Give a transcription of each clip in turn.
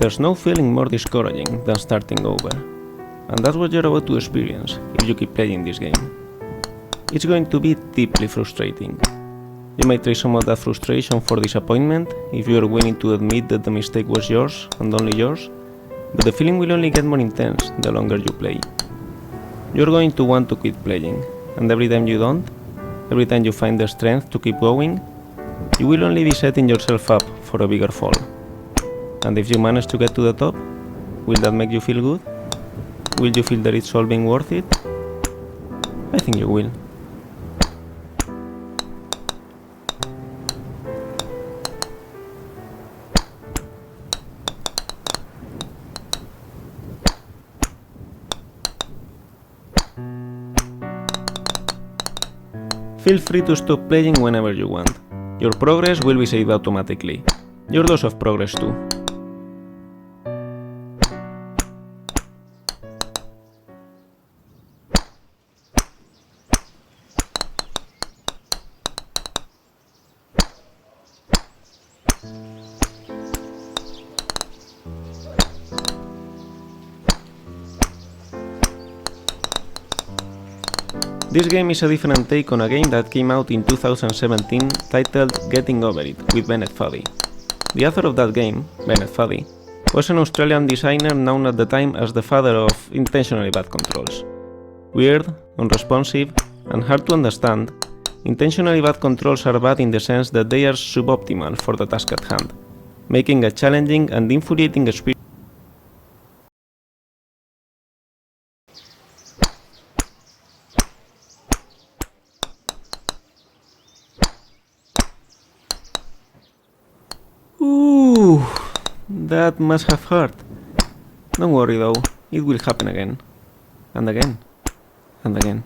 There's no feeling more discouraging than starting over, and that's what you're about to experience if you keep playing this game. It's going to be deeply frustrating. You may trade some of that frustration for disappointment if you are willing to admit that the mistake was yours and only yours, but the feeling will only get more intense the longer you play. You're going to want to quit playing, and every time you don't, every time you find the strength to keep going, you will only be setting yourself up for a bigger fall. And if you manage to get to the top, will that make you feel good? Will you feel that it's all being worth it? I think you will. Feel free to stop playing whenever you want. Your progress will be saved automatically. Your dose of progress too. This game is a different take on a game that came out in 2017 titled Getting Over It with Bennett Foddy. The author of that game, Bennett Foddy, was an Australian designer known at the time as the father of intentionally bad controls. Weird, unresponsive, and hard to understand, intentionally bad controls are bad in the sense that they are suboptimal for the task at hand, making a challenging and infuriating experience. Ooh, that must have hurt. Don't worry though, it will happen again. And again. And again.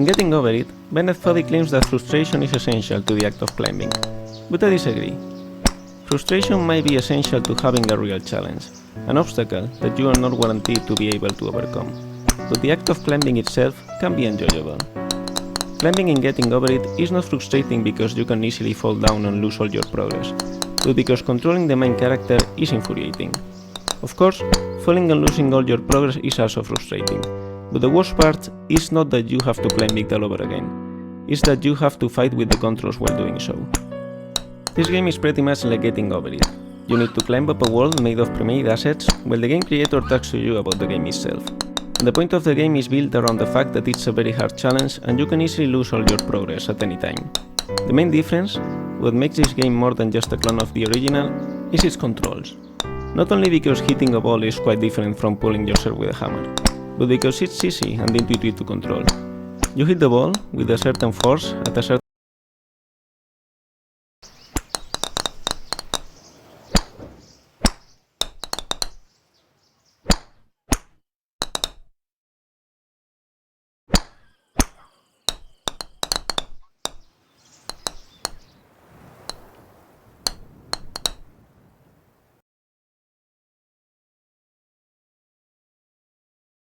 In Getting Over It, Bennett Foddy claims that frustration is essential to the act of climbing, but I disagree. Frustration might be essential to having a real challenge, an obstacle that you are not guaranteed to be able to overcome, but the act of climbing itself can be enjoyable. Climbing in Getting Over It is not frustrating because you can easily fall down and lose all your progress, but because controlling the main character is infuriating. Of course, falling and losing all your progress is also frustrating, but the worst part is not that you have to climb it all over again, it's that you have to fight with the controls while doing so. This game is pretty much like Getting Over It. You need to climb up a wall made of pre-made assets while the game creator talks to you about the game itself. And the point of the game is built around the fact that it's a very hard challenge and you can easily lose all your progress at any time. The main difference, what makes this game more than just a clone of the original, is its controls. Not only because hitting a ball is quite different from pulling yourself with a hammer, but because it's easy and intuitive to control. You hit the ball with a certain force at a certain